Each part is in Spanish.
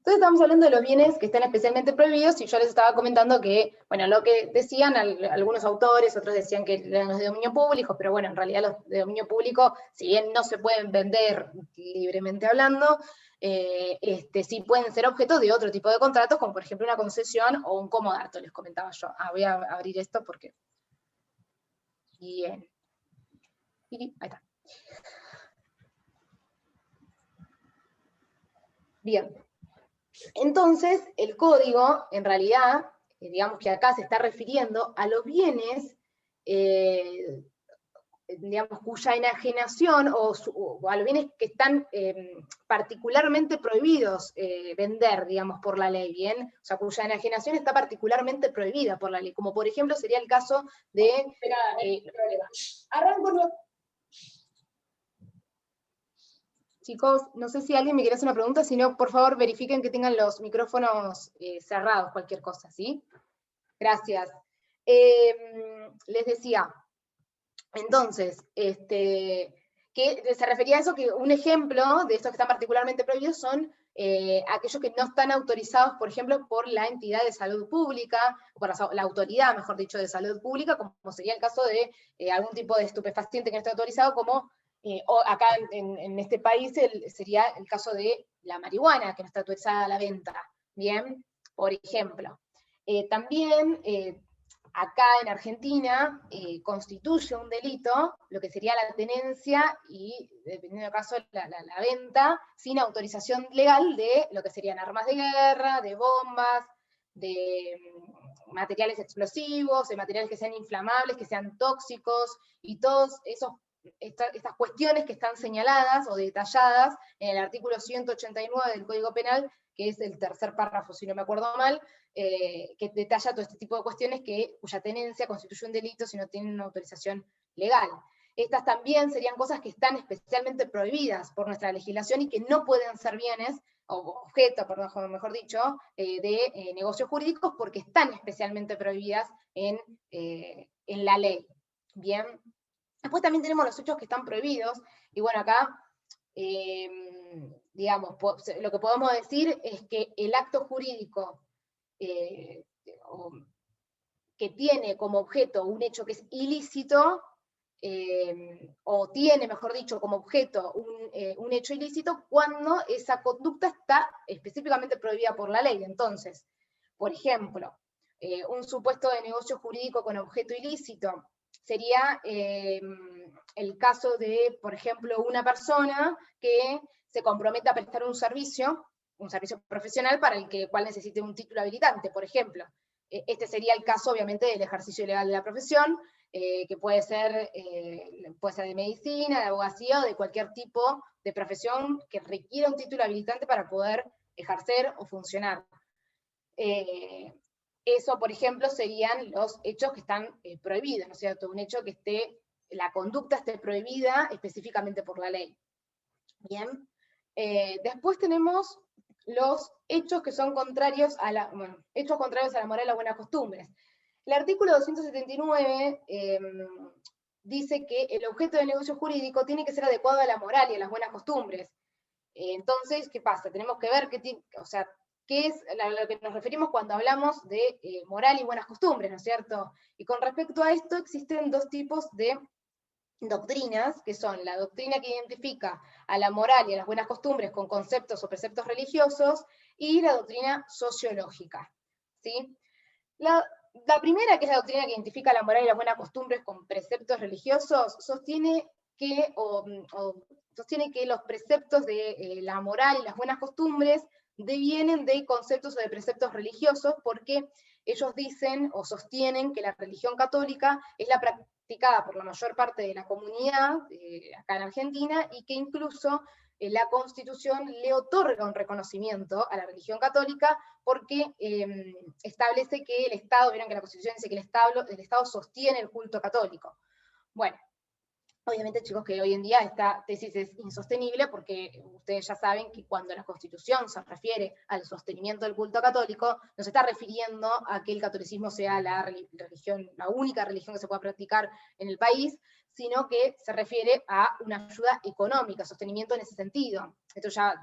Entonces estamos hablando de los bienes que están especialmente prohibidos, y yo les estaba comentando que, bueno, lo que decían algunos autores, otros decían que eran los de dominio público, pero bueno, en realidad los de dominio público, si bien no se pueden vender libremente hablando, sí pueden ser objeto de otro tipo de contratos, como por ejemplo una concesión o un comodato, les comentaba yo. Voy a abrir esto porque... Bien. Ahí está. Bien. Entonces, el código, en realidad, digamos que acá se está refiriendo a los bienes, digamos, cuya enajenación, o a los bienes que están particularmente prohibidos vender, digamos, por la ley, ¿bien? O sea, cuya enajenación está particularmente prohibida por la ley, como por ejemplo sería el caso de... Arranco... Chicos, no sé si alguien me quiere hacer una pregunta, si no, por favor, verifiquen que tengan los micrófonos cerrados, cualquier cosa, ¿sí? Gracias. Les decía, entonces, que se refería a eso, que un ejemplo de estos que están particularmente prohibidos son aquellos que no están autorizados, por ejemplo, por la entidad de salud pública, o por la autoridad, mejor dicho, de salud pública, como sería el caso de algún tipo de estupefaciente que no esté autorizado, como o acá en este país sería el caso de la marihuana, que no está autorizada a la venta, ¿bien? Por ejemplo. También, acá en Argentina, constituye un delito lo que sería la tenencia y, dependiendo del caso, la venta sin autorización legal de lo que serían armas de guerra, de bombas, de materiales explosivos, de materiales que sean inflamables, que sean tóxicos, y todos estas cuestiones que están señaladas o detalladas en el artículo 189 del Código Penal, que es el tercer párrafo, si no me acuerdo mal, que detalla todo este tipo de cuestiones cuya tenencia constituye un delito si no tienen una autorización legal. Estas también serían cosas que están especialmente prohibidas por nuestra legislación y que no pueden ser bienes, o objeto, perdón, mejor dicho, de negocios jurídicos, porque están especialmente prohibidas en la ley. Bien. Después también tenemos los hechos que están prohibidos, y bueno, acá, digamos, lo que podemos decir es que el acto jurídico que tiene como objeto un hecho que es ilícito, o tiene, mejor dicho, como objeto un hecho ilícito, cuando esa conducta está específicamente prohibida por la ley. Entonces, por ejemplo, un supuesto de negocio jurídico con objeto ilícito sería el caso de, por ejemplo, una persona que se compromete a prestar un servicio profesional para el cual necesite un título habilitante, por ejemplo. Este sería el caso, obviamente, del ejercicio ilegal de la profesión, que puede ser de medicina, de abogacía, o de cualquier tipo de profesión que requiera un título habilitante para poder ejercer o funcionar. Eso, por ejemplo, serían los hechos que están prohibidos, ¿no es cierto? Un hecho que la conducta esté prohibida específicamente por la ley. Bien. Después tenemos los hechos que son contrarios a la moral y las buenas costumbres. El artículo 279 dice que el objeto del negocio jurídico tiene que ser adecuado a la moral y a las buenas costumbres. Entonces, ¿qué pasa? Tenemos que ver qué es a lo que nos referimos cuando hablamos de moral y buenas costumbres, ¿no es cierto? Y con respecto a esto existen dos tipos de doctrinas, que son la doctrina que identifica a la moral y a las buenas costumbres con conceptos o preceptos religiosos, y la doctrina sociológica, ¿sí? La primera, que es la doctrina que identifica la moral y las buenas costumbres con preceptos religiosos, sostiene que los preceptos de la moral y las buenas costumbres devienen de conceptos o de preceptos religiosos, porque ellos dicen o sostienen que la religión católica es la practicada por la mayor parte de la comunidad acá en Argentina, y que incluso la Constitución le otorga un reconocimiento a la religión católica, porque establece que el Estado, vieron que la Constitución dice que el Estado sostiene el culto católico. Bueno, Obviamente, chicos, que hoy en día esta tesis es insostenible porque ustedes ya saben que cuando la Constitución se refiere al sostenimiento del culto católico, no se está refiriendo a que el catolicismo sea la religión, la única religión que se pueda practicar en el país, sino que se refiere a una ayuda económica, sostenimiento en ese sentido. Esto ya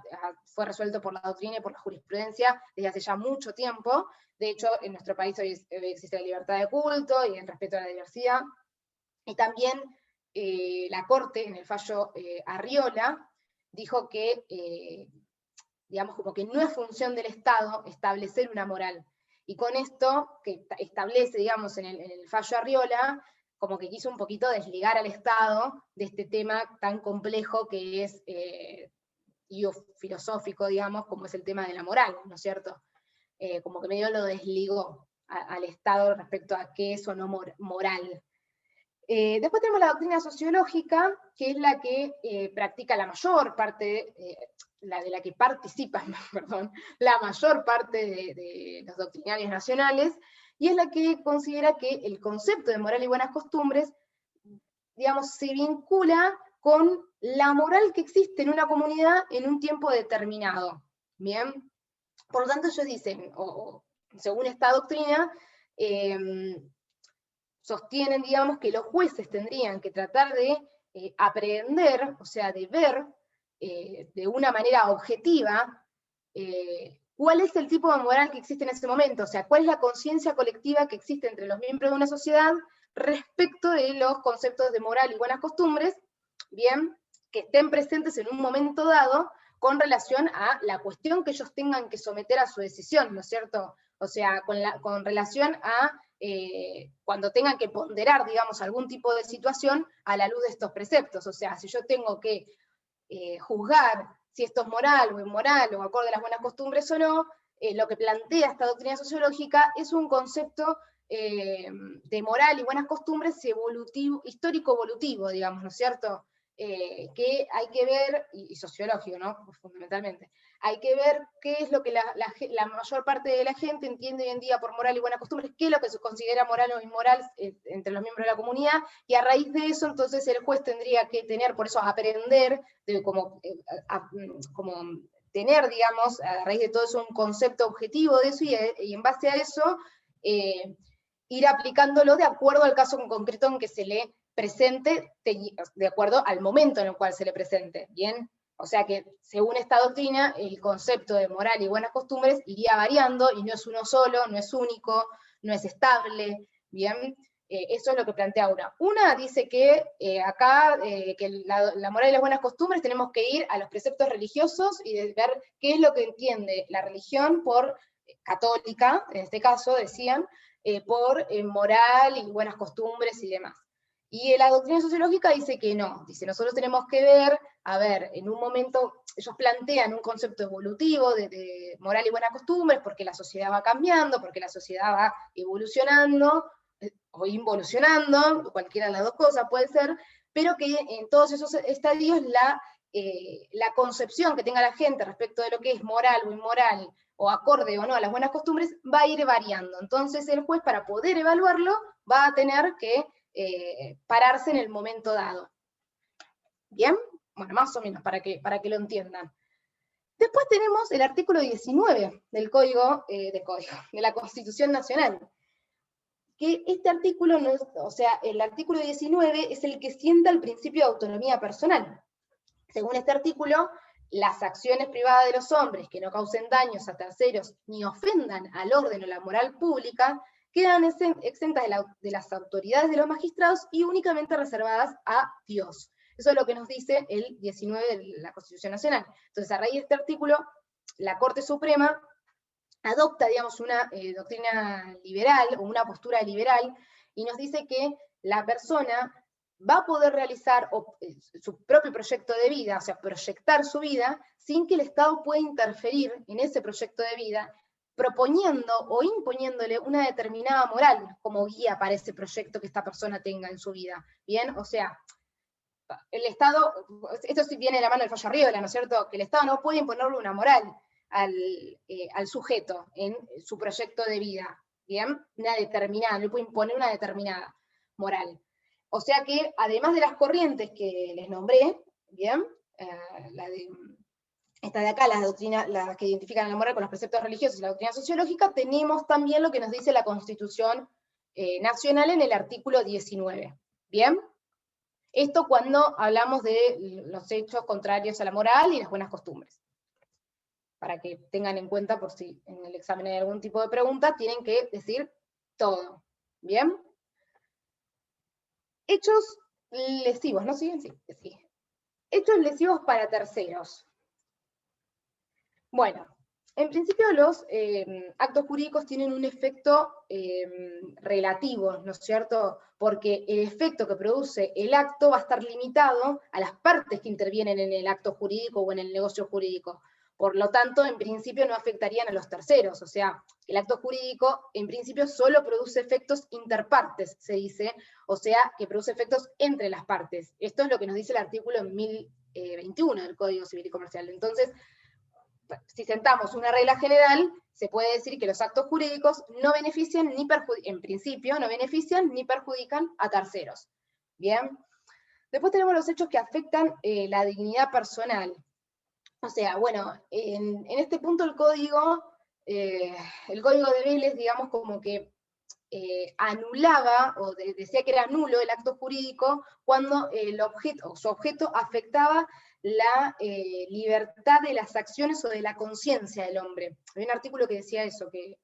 fue resuelto por la doctrina y por la jurisprudencia desde hace ya mucho tiempo. De hecho, en nuestro país hoy existe la libertad de culto y el respeto a la diversidad. Y también la Corte, en el fallo Arriola, dijo que, digamos, como que no es función del Estado establecer una moral. Y con esto, que establece, digamos, en el fallo Arriola, como que quiso un poquito desligar al Estado de este tema tan complejo que es y filosófico, digamos, como es el tema de la moral, ¿no es cierto? Como que medio lo desligó al Estado respecto a qué es o no moral. Después tenemos la doctrina sociológica, que es la que practica la mayor parte, la de la que participan, perdón, la mayor parte de los doctrinarios nacionales, y es la que considera que el concepto de moral y buenas costumbres, digamos, se vincula con la moral que existe en una comunidad en un tiempo determinado. Bien, por lo tanto ellos dicen, o según esta doctrina, sostienen, digamos, que los jueces tendrían que tratar de aprender, o sea, de ver de una manera objetiva cuál es el tipo de moral que existe en ese momento, o sea, cuál es la conciencia colectiva que existe entre los miembros de una sociedad respecto de los conceptos de moral y buenas costumbres, bien, que estén presentes en un momento dado con relación a la cuestión que ellos tengan que someter a su decisión, ¿no es cierto? O sea, con relación a cuando tengan que ponderar, digamos, algún tipo de situación a la luz de estos preceptos. O sea, si yo tengo que juzgar si esto es moral o inmoral o acorde a las buenas costumbres o no, lo que plantea esta doctrina sociológica es un concepto de moral y buenas costumbres histórico-evolutivo, digamos, ¿no es cierto? Que hay que ver, y sociológico, ¿no? Fundamentalmente, hay que ver qué es lo que la mayor parte de la gente entiende hoy en día por moral y buenas costumbres, qué es lo que se considera moral o inmoral entre los miembros de la comunidad, y a raíz de eso, entonces, el juez tendría que tener, por eso, aprender, como tener, digamos, a raíz de todo eso, un concepto objetivo de eso, y en base a eso, ir aplicándolo de acuerdo al caso en concreto en que se le presente, de acuerdo al momento en el cual se le presente, ¿bien? O sea que, según esta doctrina, el concepto de moral y buenas costumbres iría variando, y no es uno solo, no es único, no es estable, ¿bien? Eso es lo que plantea una. Una dice que acá, que la moral y las buenas costumbres tenemos que ir a los preceptos religiosos y ver qué es lo que entiende la religión por católica, en este caso, decían, por moral y buenas costumbres y demás. Y la doctrina sociológica dice que no, dice, nosotros tenemos que ver, a ver, en un momento, ellos plantean un concepto evolutivo de moral y buenas costumbres, porque la sociedad va cambiando, porque la sociedad va evolucionando, o involucionando, cualquiera de las dos cosas puede ser, pero que en todos esos estadios la concepción que tenga la gente respecto de lo que es moral o inmoral, o acorde o no a las buenas costumbres, va a ir variando. Entonces el juez, para poder evaluarlo, va a tener que pararse en el momento dado. ¿Bien? Bueno, más o menos, para que lo entiendan. Después tenemos el artículo 19 del de la Constitución Nacional, que este artículo, no es, o sea, el artículo 19 es el que sienta el principio de autonomía personal. Según este artículo, las acciones privadas de los hombres que no causen daños a terceros ni ofendan al orden o la moral pública quedan exentas de las autoridades de los magistrados y únicamente reservadas a Dios. Eso es lo que nos dice el 19 de la Constitución Nacional. Entonces, a raíz de este artículo, la Corte Suprema adopta, digamos, una doctrina liberal o una postura liberal y nos dice que la persona va a poder realizar su propio proyecto de vida, o sea, proyectar su vida, sin que el Estado pueda interferir en ese proyecto de vida, proponiendo o imponiéndole una determinada moral como guía para ese proyecto que esta persona tenga en su vida. ¿Bien? O sea, el Estado, esto sí viene de la mano del fallo Arriola, ¿no es cierto? Que el Estado no puede imponerle una moral al sujeto en su proyecto de vida, ¿bien? Una determinada, no puede imponer una determinada moral. O sea que, además de las corrientes que les nombré, ¿bien? Esta de acá, las que identifican la moral con los preceptos religiosos y la doctrina sociológica, tenemos también lo que nos dice la Constitución Nacional en el artículo 19. ¿Bien? Esto cuando hablamos de los hechos contrarios a la moral y las buenas costumbres. Para que tengan en cuenta, por si en el examen hay algún tipo de pregunta, tienen que decir todo. ¿Bien? Hechos lesivos, ¿no siguen? Sí, sí. Hechos lesivos para terceros. Bueno, en principio los actos jurídicos tienen un efecto relativo, ¿no es cierto? Porque el efecto que produce el acto va a estar limitado a las partes que intervienen en el acto jurídico o en el negocio jurídico. Por lo tanto, en principio no afectarían a los terceros. O sea, el acto jurídico, en principio, solo produce efectos interpartes, se dice. O sea, que produce efectos entre las partes. Esto es lo que nos dice el artículo 1021 del Código Civil y Comercial. Entonces, si sentamos una regla general, se puede decir que los actos jurídicos no benefician ni perjudican, en principio, no benefician ni perjudican a terceros. Bien. Después tenemos los hechos que afectan la dignidad personal. O sea, bueno, en este punto el código de Vélez, digamos, como que anulaba, o decía que era nulo el acto jurídico, cuando su objeto afectaba la libertad de las acciones o de la conciencia del hombre. Hay un artículo que decía eso, que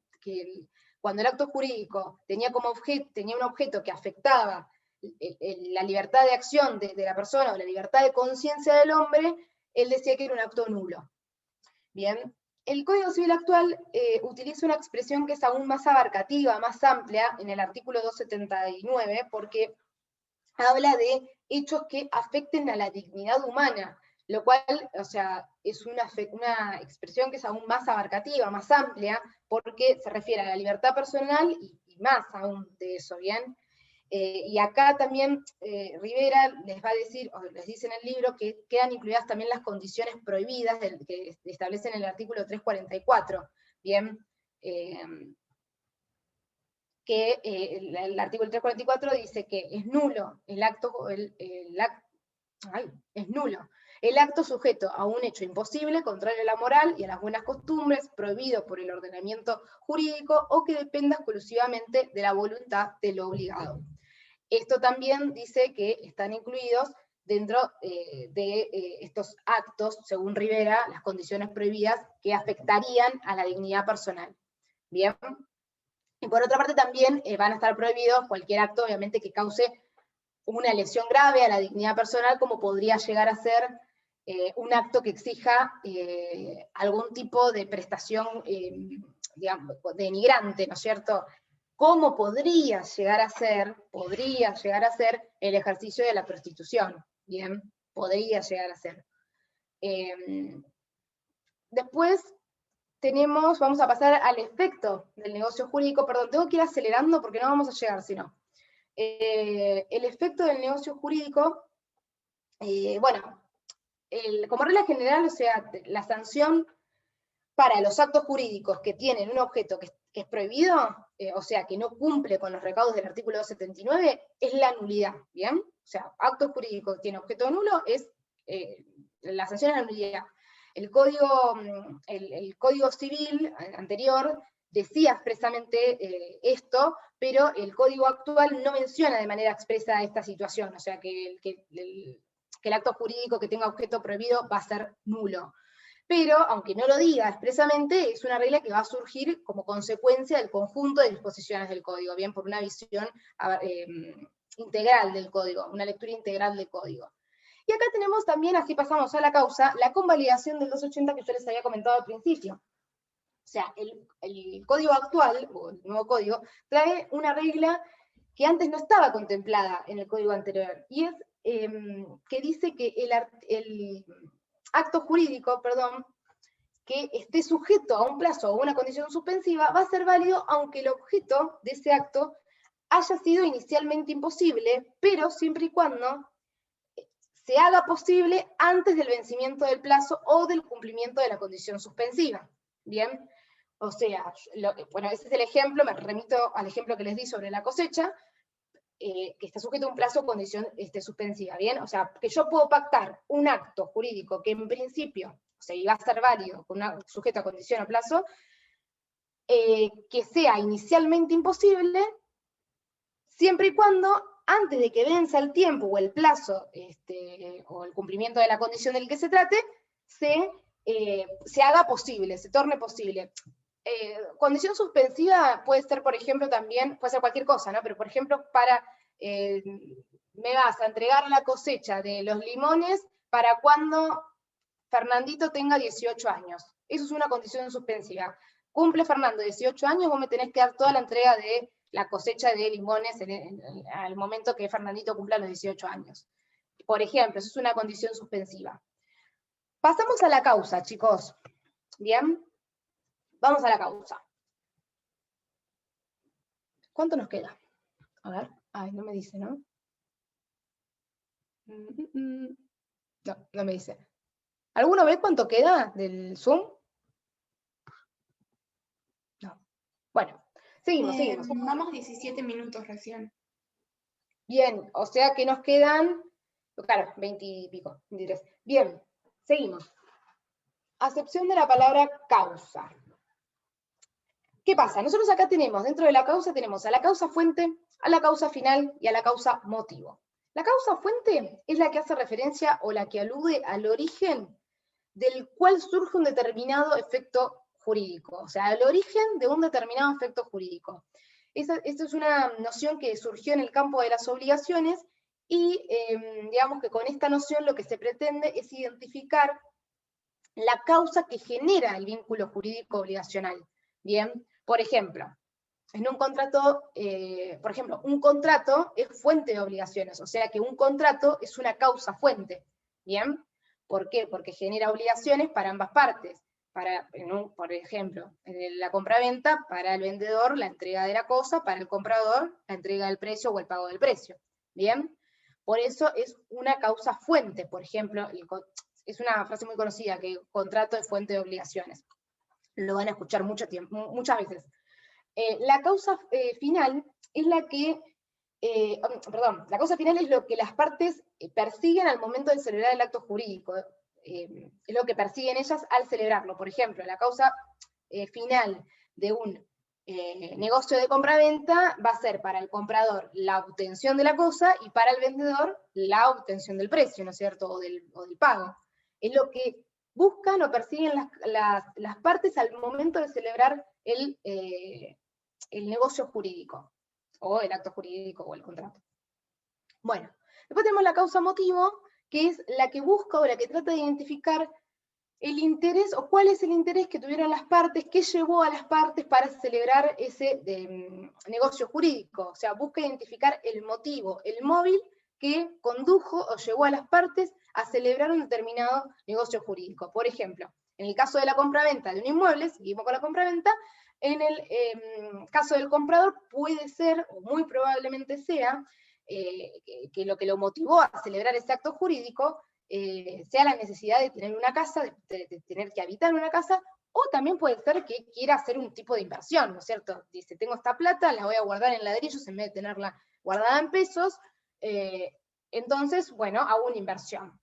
cuando el acto jurídico tenía un objeto que afectaba la libertad de acción de la persona o la libertad de conciencia del hombre, él decía que era un acto nulo. Bien, el Código Civil actual utiliza una expresión que es aún más abarcativa, más amplia, en el artículo 279, porque habla de hechos que afecten a la dignidad humana, lo cual, o sea, es una expresión que es aún más abarcativa, más amplia, porque se refiere a la libertad personal y más aún de eso, ¿bien? Y acá también Rivera les va a decir, o les dice en el libro, que quedan incluidas también las condiciones prohibidas que establecen en el artículo 344, ¿bien? Que el artículo 344 dice que es nulo es nulo el acto sujeto a un hecho imposible, contrario a la moral y a las buenas costumbres, prohibido por el ordenamiento jurídico o que dependa exclusivamente de la voluntad del obligado. Esto también dice que están incluidos dentro de estos actos, según Rivera, las condiciones prohibidas que afectarían a la dignidad personal. Bien. Y por otra parte también van a estar prohibidos cualquier acto, obviamente, que cause una lesión grave a la dignidad personal, como podría llegar a ser un acto que exija algún tipo de prestación, digamos, denigrante, ¿no es cierto? ¿Cómo podría llegar a ser el ejercicio de la prostitución? Bien, podría llegar a ser. Después vamos a pasar al efecto del negocio jurídico. Perdón, tengo que ir acelerando porque no vamos a llegar, si no. El efecto del negocio jurídico, bueno, como regla general, o sea, la sanción para los actos jurídicos que tienen un objeto que es prohibido, o sea, que no cumple con los recaudos del artículo 279, es la nulidad, ¿bien? O sea, acto jurídico que tiene objeto nulo, la sanción es la nulidad. El Código Civil anterior decía expresamente esto, pero el Código actual no menciona de manera expresa esta situación, o sea, que el acto jurídico que tenga objeto prohibido va a ser nulo. Pero, aunque no lo diga expresamente, es una regla que va a surgir como consecuencia del conjunto de disposiciones del código, bien, por una visión integral del código, una lectura integral del código. Y acá tenemos también, así pasamos a la causa, la convalidación del 280 que yo les había comentado al principio. O sea, el código actual, o el nuevo código, trae una regla que antes no estaba contemplada en el código anterior, y es que dice que el acto jurídico, que esté sujeto a un plazo o una condición suspensiva, va a ser válido aunque el objeto de ese acto haya sido inicialmente imposible, pero siempre y cuando se haga posible antes del vencimiento del plazo o del cumplimiento de la condición suspensiva. Bien, o sea, bueno, ese es el ejemplo, me remito al ejemplo que les di sobre la cosecha. que está sujeto a un plazo o condición suspensiva, ¿bien? O sea, que yo puedo pactar un acto jurídico que en principio, o sea, iba a ser válido, con un sujeto a condición o plazo, que sea inicialmente imposible, siempre y cuando, antes de que venza el tiempo o el plazo, o el cumplimiento de la condición del que se trate, se haga posible, se torne posible. Condición suspensiva puede ser, por ejemplo, también, puede ser cualquier cosa, ¿no? Pero, por ejemplo, me vas a entregar la cosecha de los limones para cuando Fernandito tenga 18 años. Eso es una condición suspensiva. Cumple Fernando 18 años, vos me tenés que dar toda la entrega de la cosecha de limones al momento que Fernandito cumpla los 18 años. Por ejemplo, eso es una condición suspensiva. Pasamos a la causa, chicos. ¿Bien? Vamos a la causa. ¿Cuánto nos queda? A ver. Ay, no me dice, ¿no? No, no me dice. ¿Alguno ve cuánto queda del Zoom? No. Bueno, seguimos. Vamos 17 minutos recién. Bien, o sea que nos quedan, claro, 20 y pico, 23. Bien, seguimos. Acepción de la palabra causa. ¿Qué pasa? Nosotros acá tenemos, dentro de la causa tenemos a la causa fuente, a la causa final y a la causa motivo. La causa fuente es la que hace referencia o la que alude al origen del cual surge un determinado efecto jurídico, o sea, el origen de un determinado efecto jurídico. Esta es una noción que surgió en el campo de las obligaciones y digamos que con esta noción lo que se pretende es identificar la causa que genera el vínculo jurídico obligacional. Bien, por ejemplo, en un contrato, un contrato es fuente de obligaciones, o sea que un contrato es una causa fuente. Bien, ¿por qué? Porque genera obligaciones para ambas partes. Por ejemplo, en la compraventa, para el vendedor la entrega de la cosa, para el comprador la entrega del precio o el pago del precio. Bien, por eso es una causa fuente. Por ejemplo, es una frase muy conocida, que el contrato es fuente de obligaciones. Lo van a escuchar muchas veces. La causa final es la que, la causa final es lo que las partes persiguen al momento de celebrar el acto jurídico. Es lo que persiguen ellas al celebrarlo. Por ejemplo, la causa final de un negocio de compraventa va a ser para el comprador la obtención de la cosa y para el vendedor la obtención del precio, ¿no es cierto? O del pago. Es lo que buscan o persiguen las partes al momento de celebrar el negocio jurídico, o el acto jurídico, o el contrato. Bueno, después tenemos la causa motivo, que es la que busca o la que trata de identificar el interés, o cuál es el interés que tuvieron las partes, qué llevó a las partes para celebrar ese negocio jurídico. O sea, busca identificar el motivo, el móvil que condujo o llevó a las partes a celebrar un determinado negocio jurídico. Por ejemplo, en el caso de la compraventa de un inmueble, seguimos con la compraventa, en el caso del comprador puede ser, o muy probablemente sea, que lo que lo motivó a celebrar ese acto jurídico sea la necesidad de tener una casa, de tener que habitar una casa, o también puede ser que quiera hacer un tipo de inversión, ¿no es cierto? Dice, tengo esta plata, la voy a guardar en ladrillos en vez de tenerla guardada en pesos, entonces, bueno, hago una inversión.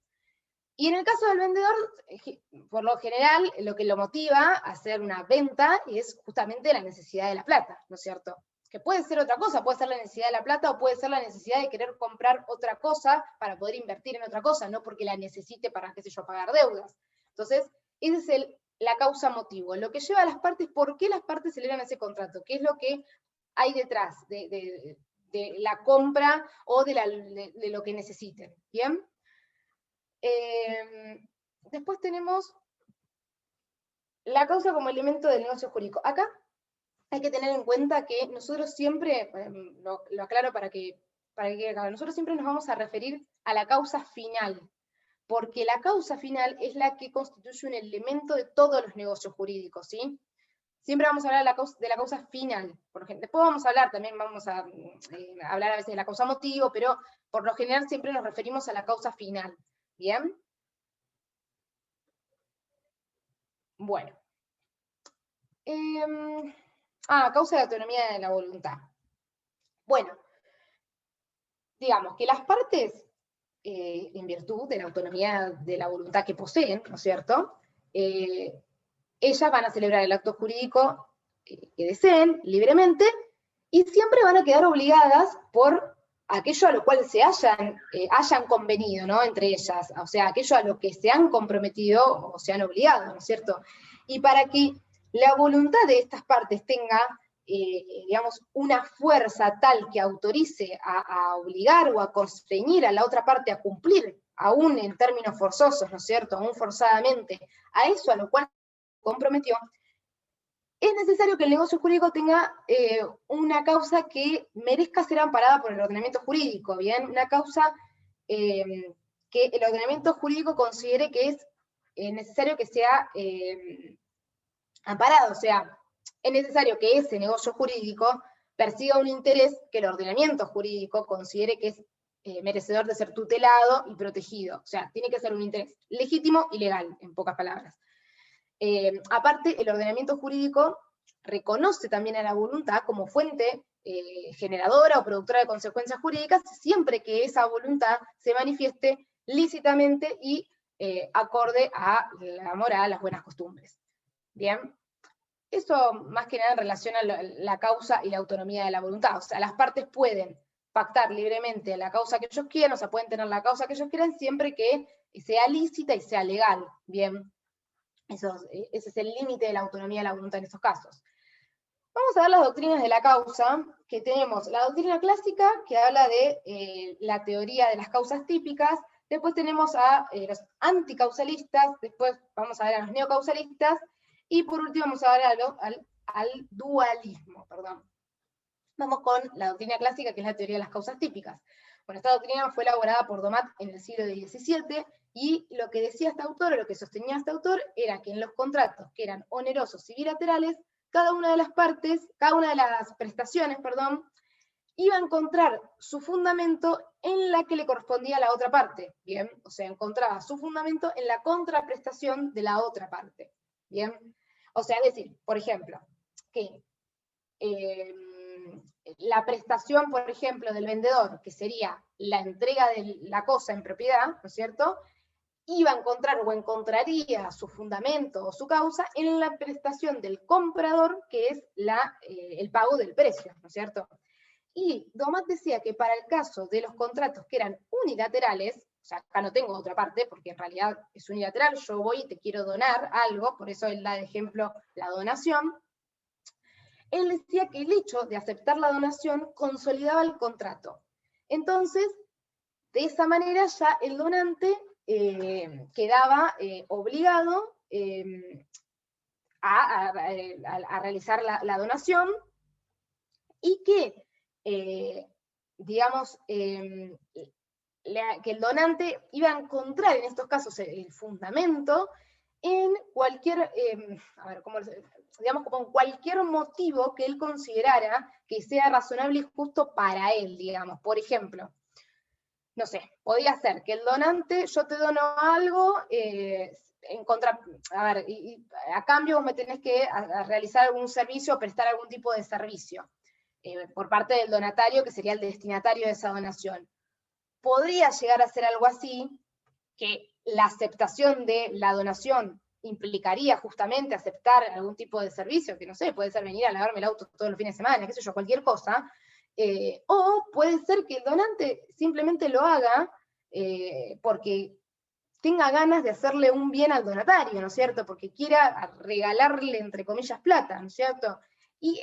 Y en el caso del vendedor, por lo general, lo que lo motiva a hacer una venta es justamente la necesidad de la plata, ¿no es cierto? Que puede ser otra cosa, puede ser la necesidad de la plata o puede ser la necesidad de querer comprar otra cosa para poder invertir en otra cosa, no porque la necesite para, qué sé yo, pagar deudas. Entonces, esa es la causa motivo, lo que lleva a las partes, por qué las partes celebran ese contrato, qué es lo que hay detrás de la compra o de lo que necesiten, ¿bien? Después tenemos la causa como elemento del negocio jurídico. Acá hay que tener en cuenta que nosotros siempre, lo aclaro para que nosotros siempre nos vamos a referir a la causa final, porque la causa final es la que constituye un elemento de todos los negocios jurídicos, ¿sí? Siempre vamos a hablar de la causa final. Después vamos a hablar, también vamos a hablar a veces de la causa motivo, pero por lo general siempre nos referimos a la causa final, ¿bien? Bueno. Causa de autonomía de la voluntad. Bueno, digamos que las partes, en virtud de la autonomía de la voluntad que poseen, ¿no es cierto?, ellas van a celebrar el acto jurídico que deseen, libremente, y siempre van a quedar obligadas por aquello a lo cual se hayan convenido, ¿no?, entre ellas, o sea, aquello a lo que se han comprometido o se han obligado, ¿no es cierto? Y para que la voluntad de estas partes tenga, digamos, una fuerza tal que autorice a obligar o a constreñir a la otra parte a cumplir, aún en términos forzosos, ¿no es cierto?, aún forzadamente, a eso a lo cual se comprometió, es necesario que el negocio jurídico tenga una causa que merezca ser amparada por el ordenamiento jurídico, ¿bien? Una causa que el ordenamiento jurídico considere que es necesario que sea amparado, o sea, es necesario que ese negocio jurídico persiga un interés que el ordenamiento jurídico considere que es merecedor de ser tutelado y protegido, o sea, tiene que ser un interés legítimo y legal, en pocas palabras. Aparte, el ordenamiento jurídico reconoce también a la voluntad como fuente generadora o productora de consecuencias jurídicas, siempre que esa voluntad se manifieste lícitamente y acorde a la moral, a las buenas costumbres. Bien, eso más que nada en relación a la causa y la autonomía de la voluntad, o sea, las partes pueden pactar libremente la causa que ellos quieran, o sea, pueden tener la causa que ellos quieran siempre que sea lícita y sea legal, bien. Ese es el límite de la autonomía de la voluntad en estos casos. Vamos a ver las doctrinas de la causa, que tenemos la doctrina clásica, que habla de la teoría de las causas típicas, después tenemos a los anticausalistas, después vamos a ver a los neocausalistas, y por último vamos a ver al dualismo, perdón. Vamos con la doctrina clásica, que es la teoría de las causas típicas. Bueno, esta doctrina fue elaborada por Domat en el siglo XVII, y lo que decía este autor, o lo que sostenía este autor, era que en los contratos que eran onerosos y bilaterales, cada una de las partes, cada una de las prestaciones, perdón, iba a encontrar su fundamento en la que le correspondía a la otra parte, ¿bien? O sea, encontraba su fundamento en la contraprestación de la otra parte, ¿bien? O sea, es decir, por ejemplo, que la prestación, por ejemplo, del vendedor, que sería la entrega de la cosa en propiedad, ¿no es cierto?, iba a encontrar o encontraría su fundamento o su causa en la prestación del comprador, que es el pago del precio, ¿no es cierto? Y Domat decía que para el caso de los contratos que eran unilaterales, o sea, acá no tengo otra parte, porque en realidad es unilateral, yo voy y te quiero donar algo, por eso él da de ejemplo la donación, él decía que el hecho de aceptar la donación consolidaba el contrato. Entonces, de esa manera ya el donante quedaba obligado a realizar la donación, y que, digamos, que el donante iba a encontrar en estos casos el fundamento en cualquier, digamos, como en cualquier motivo que él considerara que sea razonable y justo para él, digamos. Por ejemplo, no sé, podía ser que el donante, yo te dono algo, a cambio vos me tenés que realizar algún servicio o prestar algún tipo de servicio por parte del donatario, que sería el destinatario de esa donación. Podría llegar a ser algo así, que la aceptación de la donación implicaría justamente aceptar algún tipo de servicio, que no sé, puede ser venir a lavarme el auto todos los fines de semana, qué sé yo, cualquier cosa, o puede ser que el donante simplemente lo haga porque tenga ganas de hacerle un bien al donatario, ¿no es cierto? Porque quiera regalarle, entre comillas, plata, ¿no es cierto? Y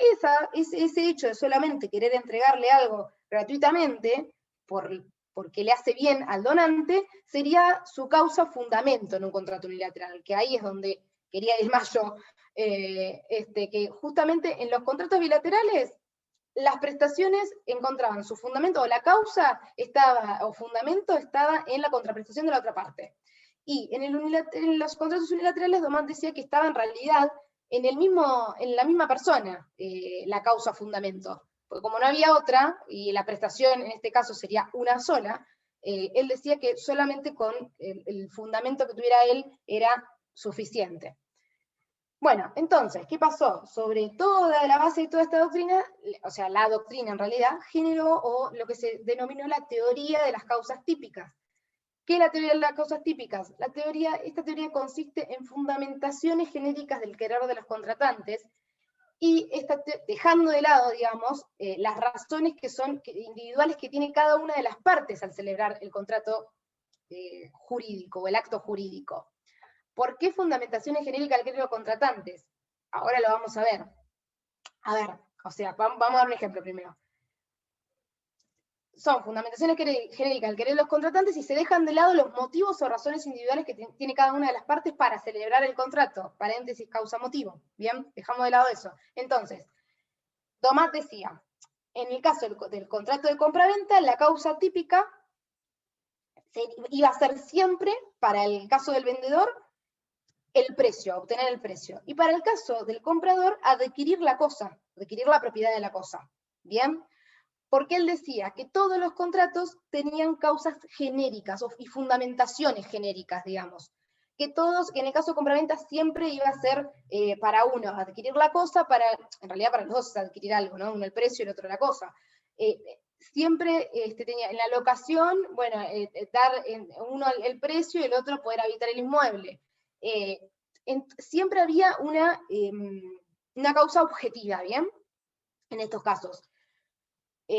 ese hecho de solamente querer entregarle algo gratuitamente, porque le hace bien al donante, sería su causa fundamento en un contrato unilateral, que ahí es donde quería ir más yo, que justamente en los contratos bilaterales las prestaciones encontraban su fundamento, o la causa estaba, o fundamento estaba en la contraprestación de la otra parte. Y en los contratos unilaterales, Domat decía que estaba en realidad en la misma persona la causa fundamento. Porque como no había otra, y la prestación en este caso sería una sola, él decía que solamente con el fundamento que tuviera él era suficiente. Bueno, entonces, ¿qué pasó? Sobre toda la base de toda esta doctrina, o sea, la doctrina en realidad, generó o lo que se denominó la teoría de las causas típicas. ¿Qué es la teoría de las causas típicas? Esta teoría consiste en fundamentaciones genéricas del querer de los contratantes, y dejando de lado, digamos, las razones que son individuales que tiene cada una de las partes al celebrar el contrato jurídico o el acto jurídico. ¿Por qué fundamentaciones genéricas del querer de los contratantes? Ahora lo vamos a ver. A ver, o sea, vamos a dar un ejemplo primero. Son fundamentaciones genéricas del querer de los contratantes y se dejan de lado los motivos o razones individuales que tiene cada una de las partes para celebrar el contrato. Paréntesis, causa-motivo. Bien, dejamos de lado eso. Entonces, Domat decía, en el caso del contrato de compraventa, la causa típica iba a ser siempre, para el caso del vendedor, el precio, obtener el precio. Y para el caso del comprador, adquirir la cosa, adquirir la propiedad de la cosa. ¿Bien? Porque él decía que todos los contratos tenían causas genéricas y fundamentaciones genéricas, digamos. Que en el caso de compraventa siempre iba a ser para uno adquirir la cosa, en realidad para los dos es adquirir algo, ¿no? Uno el precio y el otro la cosa. Siempre tenía en la locación, bueno, dar uno el precio y el otro poder habitar el inmueble. Siempre había una causa objetiva, ¿bien? En estos casos. A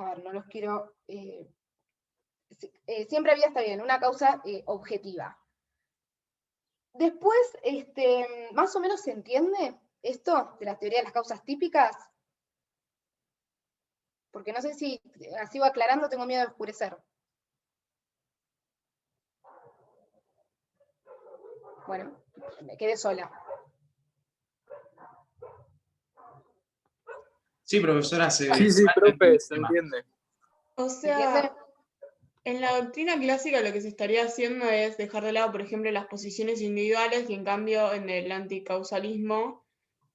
ver, no los quiero... siempre había, está bien, una causa objetiva. Después, más o menos se entiende esto de la teoría de las causas típicas, porque no sé si sigo aclarando, tengo miedo de oscurecer. Bueno, me quedé sola. Sí, profesora, Sí, profe, se entiende. O sea, en la doctrina clásica lo que se estaría haciendo es dejar de lado, por ejemplo, las posiciones individuales, y en cambio en el anticausalismo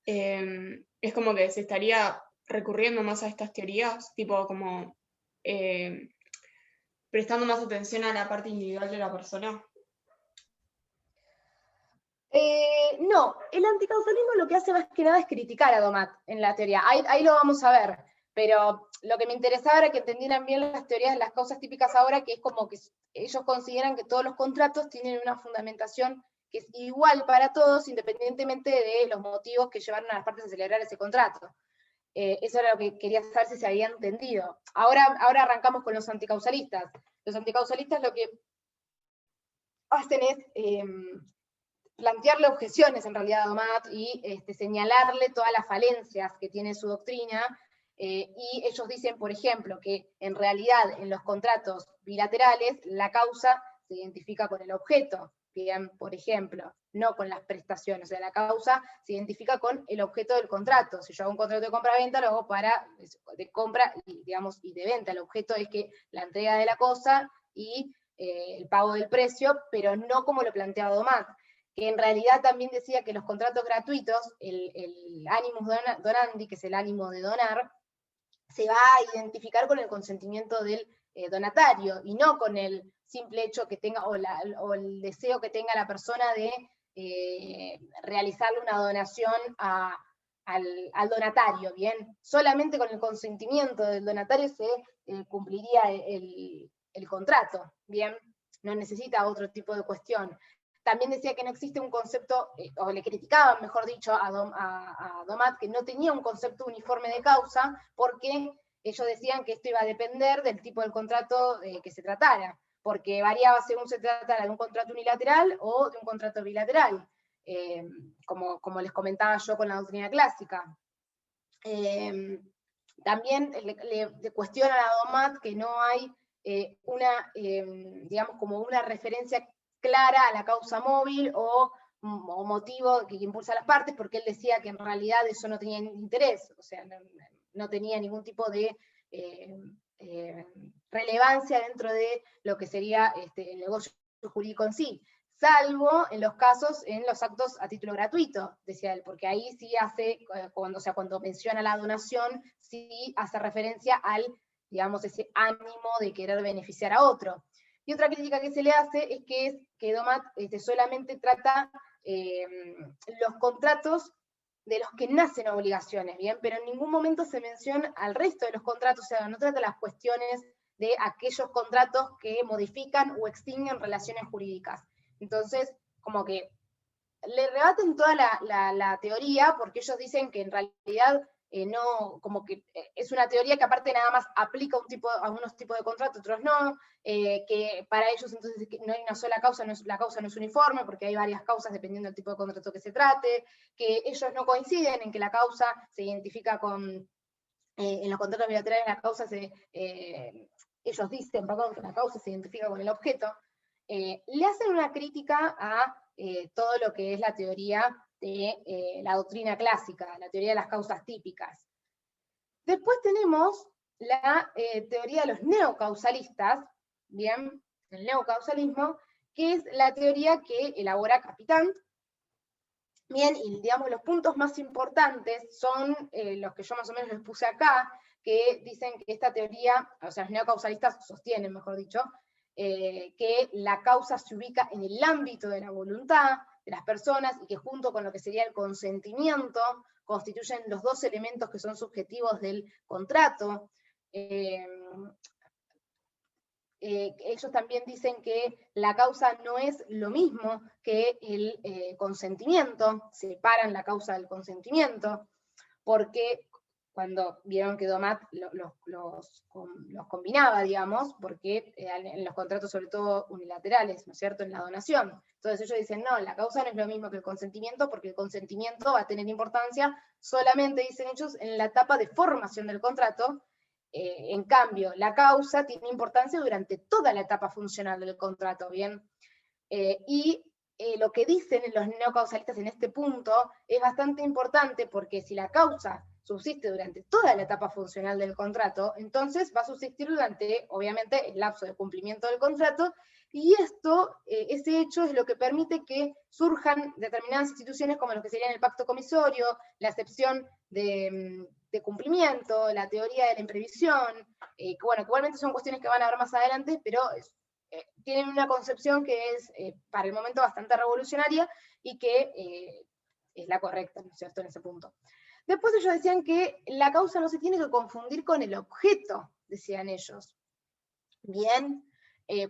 es como que se estaría recurriendo más a estas teorías, tipo como prestando más atención a la parte individual de la persona. No, el anticausalismo lo que hace más que nada es criticar a Domat en la teoría. Ahí lo vamos a ver, pero lo que me interesaba era que entendieran bien las teorías de las causas típicas ahora, que es como que ellos consideran que todos los contratos tienen una fundamentación que es igual para todos, independientemente de los motivos que llevaron a las partes a celebrar ese contrato. Eso era lo que quería saber si se había entendido. Ahora arrancamos con los anticausalistas. Los anticausalistas lo que hacen es plantearle objeciones en realidad a Domat y señalarle todas las falencias que tiene su doctrina, y ellos dicen, por ejemplo, que en realidad en los contratos bilaterales la causa se identifica con el objeto, bien, por ejemplo, no con las prestaciones, o sea, la causa se identifica con el objeto del contrato. Si yo hago un contrato de compra-venta, lo hago de compra y de venta. El objeto es que la entrega de la cosa y el pago del precio, pero no como lo planteaba Domat, que en realidad también decía que los contratos gratuitos, el animus donandi, que es el ánimo de donar, se va a identificar con el consentimiento del donatario, y no con el simple hecho que tenga, o el deseo que tenga la persona de realizarle una donación al donatario, ¿bien? Solamente con el consentimiento del donatario se cumpliría el contrato, ¿bien? No necesita otro tipo de cuestión. También decía que no existe un concepto, o le criticaban, mejor dicho, a Domat, que no tenía un concepto uniforme de causa, porque ellos decían que esto iba a depender del tipo del contrato que se tratara, porque variaba según se tratara de un contrato unilateral o de un contrato bilateral, como les comentaba yo con la doctrina clásica. También le cuestionan a Domat que no hay digamos, como una referencia clara a la causa móvil o motivo que impulsa a las partes, porque él decía que en realidad eso no tenía interés, o sea, no tenía ningún tipo de relevancia dentro de lo que sería el negocio jurídico en sí, salvo en los casos, en los actos a título gratuito, decía él, porque ahí sí hace, cuando menciona la donación, sí hace referencia al, digamos, ese ánimo de querer beneficiar a otro. Y otra crítica que se le hace es que DOMAT solamente trata los contratos de los que nacen obligaciones, ¿bien? Pero en ningún momento se menciona al resto de los contratos, o sea, no trata las cuestiones de aquellos contratos que modifican o extinguen relaciones jurídicas. Entonces, como que le rebaten toda la teoría, porque ellos dicen que en realidad no, como que es una teoría que aparte nada más aplica a unos tipos de contratos, otros no, que para ellos entonces no hay una sola causa, la causa no es uniforme, porque hay varias causas dependiendo del tipo de contrato que se trate, que ellos no coinciden en que la causa se identifica con, en los contratos bilaterales la causa ellos dicen, perdón, que la causa se identifica con el objeto. Le hacen una crítica a todo lo que es la teoría de la doctrina clásica, la teoría de las causas típicas. Después tenemos la teoría de los neocausalistas, bien, el neocausalismo, que es la teoría que elabora Capitán. Bien, y digamos los puntos más importantes son los que yo más o menos les puse acá, que dicen que esta teoría, o sea, los neocausalistas sostienen, mejor dicho, que la causa se ubica en el ámbito de la voluntad de las personas y que junto con lo que sería el consentimiento constituyen los dos elementos que son subjetivos del contrato. Ellos también dicen que la causa no es lo mismo que el consentimiento, separan la causa del consentimiento, porque cuando vieron que DOMAT los combinaba, digamos, porque en los contratos sobre todo unilaterales, ¿no es cierto?, en la donación. Entonces ellos dicen, no, la causa no es lo mismo que el consentimiento, porque el consentimiento va a tener importancia solamente, dicen ellos, en la etapa de formación del contrato. En cambio, la causa tiene importancia durante toda la etapa funcional del contrato, ¿bien? Lo que dicen los neocausalistas en este punto es bastante importante, porque si la causa subsiste durante toda la etapa funcional del contrato, entonces va a subsistir durante, obviamente, el lapso de cumplimiento del contrato, y ese hecho es lo que permite que surjan determinadas instituciones como lo que serían el pacto comisorio, la excepción de cumplimiento, la teoría de la imprevisión, que bueno, que igualmente son cuestiones que van a ver más adelante, pero tienen una concepción que es para el momento bastante revolucionaria y que es la correcta, ¿no es cierto?, en ese punto. Después ellos decían que la causa no se tiene que confundir con el objeto, decían ellos. Bien,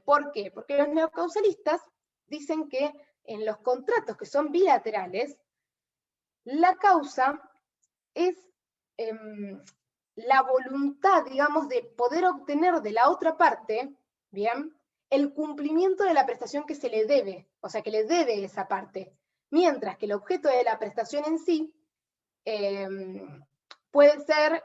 ¿por qué? Porque los neocausalistas dicen que en los contratos que son bilaterales, la causa es la voluntad, digamos, de poder obtener de la otra parte, ¿bien?, el cumplimiento de la prestación que se le debe, o sea, que le debe esa parte, mientras que el objeto de la prestación en sí puede ser,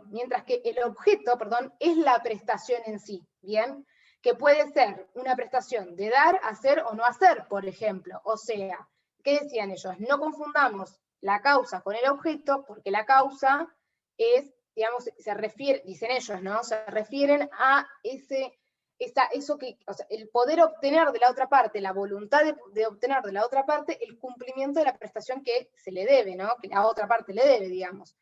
mientras que el objeto, es la prestación en sí, ¿bien?, que puede ser una prestación de dar, hacer o no hacer, por ejemplo. O sea, ¿qué decían ellos? No confundamos la causa con el objeto, porque la causa es, digamos, se refiere, dicen ellos, ¿no?, se refieren a eso que, o sea, el poder obtener de la otra parte, la voluntad de obtener de la otra parte el cumplimiento de la prestación que se le debe, ¿no?, que la otra parte le debe, digamos.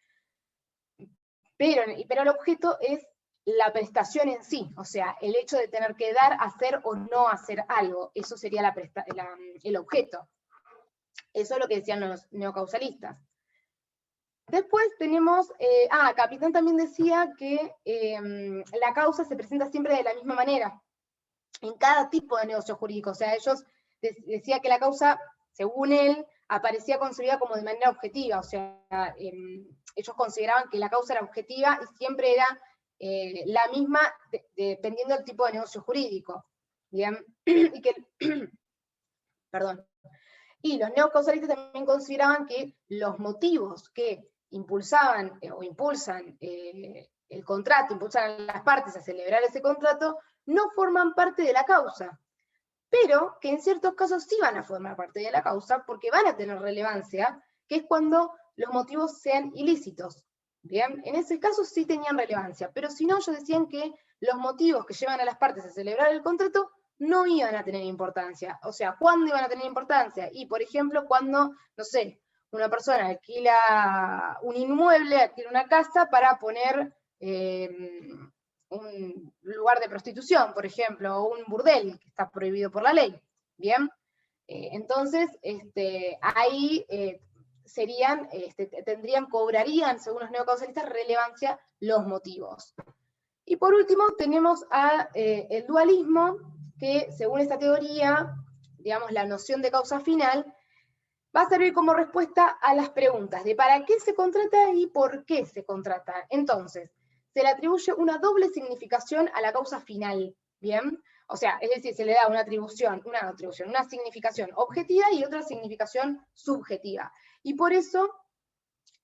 Pero el objeto es la prestación en sí, o sea, el hecho de tener que dar, hacer o no hacer algo, eso sería el objeto. Eso es lo que decían los neocausalistas. Después tenemos, Capitán también decía que la causa se presenta siempre de la misma manera, en cada tipo de negocio jurídico. O sea, ellos decía que la causa, según él, aparecía concebida como de manera objetiva. O sea, ellos consideraban que la causa era objetiva y siempre era la misma dependiendo del tipo de negocio jurídico. ¿Bien? Perdón. Y los neocausalistas también consideraban que los motivos que impulsaban o impulsan el contrato, impulsan a las partes a celebrar ese contrato, no forman parte de la causa, pero que en ciertos casos sí van a formar parte de la causa porque van a tener relevancia, que es cuando los motivos sean ilícitos. Bien, en ese caso sí tenían relevancia, pero si no, ellos decían que los motivos que llevan a las partes a celebrar el contrato no iban a tener importancia. O sea, ¿cuándo iban a tener importancia? Y, por ejemplo, cuando, no sé, una persona alquila un inmueble, alquila una casa para poner un lugar de prostitución, por ejemplo, o un burdel, que está prohibido por la ley. Bien, entonces ahí cobrarían, según los neocausalistas, relevancia los motivos. Y por último tenemos el dualismo, que según esta teoría, digamos, la noción de causa final, va a servir como respuesta a las preguntas de para qué se contrata y por qué se contrata. Entonces, se le atribuye una doble significación a la causa final, ¿bien? O sea, es decir, se le da una significación objetiva y otra significación subjetiva. Y por eso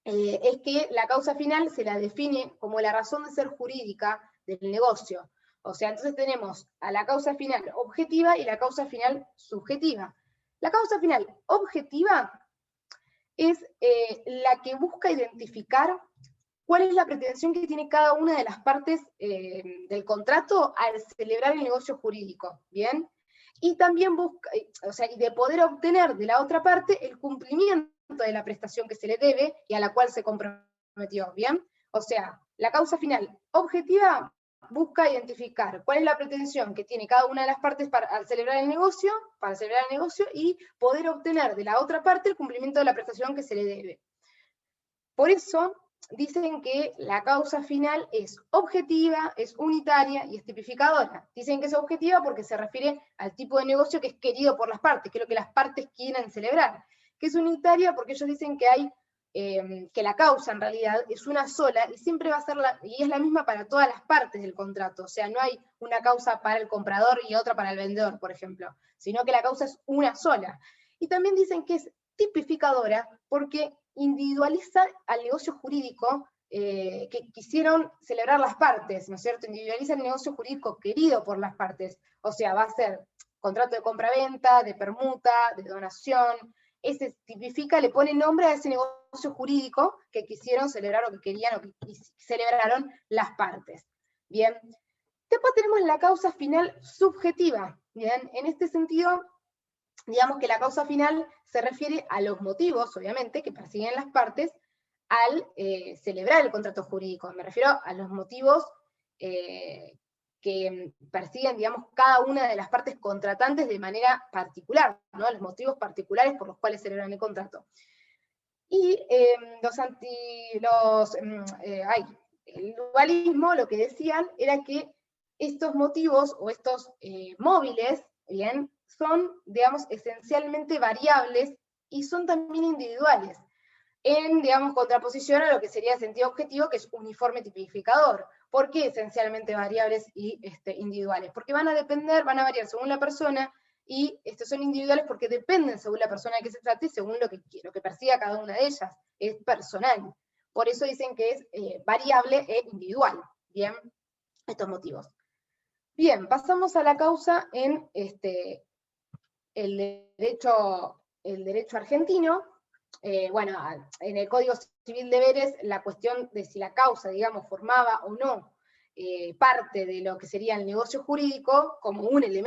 es que la causa final se la define como la razón de ser jurídica del negocio. O sea, entonces tenemos a la causa final objetiva y la causa final subjetiva. La causa final objetiva es la que busca identificar cuál es la pretensión que tiene cada una de las partes del contrato al celebrar el negocio jurídico, ¿bien? Y también busca, y de poder obtener de la otra parte el cumplimiento de la prestación que se le debe y a la cual se comprometió, ¿bien? O sea, la causa final objetiva busca identificar cuál es la pretensión que tiene cada una de las partes para celebrar el negocio y poder obtener de la otra parte el cumplimiento de la prestación que se le debe. Por eso dicen que la causa final es objetiva, es unitaria y es tipificadora. Dicen que es objetiva porque se refiere al tipo de negocio que es querido por las partes, que es lo que las partes quieren celebrar. Que es unitaria porque ellos dicen que hay que la causa en realidad es una sola y siempre va a ser y es la misma para todas las partes del contrato. O sea, no hay una causa para el comprador y otra para el vendedor, por ejemplo, sino que la causa es una sola. Y también dicen que es tipificadora porque individualiza al negocio jurídico que quisieron celebrar las partes, ¿no es cierto? Individualiza el negocio jurídico querido por las partes. O sea, va a ser contrato de compra-venta, de permuta, de donación. Ese tipifica, le pone nombre a ese negocio jurídico que quisieron celebrar o que querían o que celebraron las partes. Bien. Después tenemos la causa final subjetiva. Bien. En este sentido, digamos que la causa final se refiere a los motivos, obviamente, que persiguen las partes al celebrar el contrato jurídico. Me refiero a los motivos que persiguen, digamos, cada una de las partes contratantes de manera particular, ¿no? Los motivos particulares por los cuales celebran el contrato. Y el dualismo lo que decían era que estos motivos o estos móviles, bien, son, digamos, esencialmente variables y son también individuales, en, digamos, contraposición a lo que sería el sentido objetivo, que es uniforme tipificador. ¿Por qué esencialmente variables y individuales? Porque van a variar según la persona, y son individuales porque dependen según la persona de que se trate y según lo que persiga cada una de ellas. Es personal. Por eso dicen que es variable e individual. Bien, estos motivos. Bien, pasamos a la causa en el derecho argentino. Bueno, en el Código Civil Deberes, la cuestión de si la causa, digamos, formaba o no parte de lo que sería el negocio jurídico, como un elemento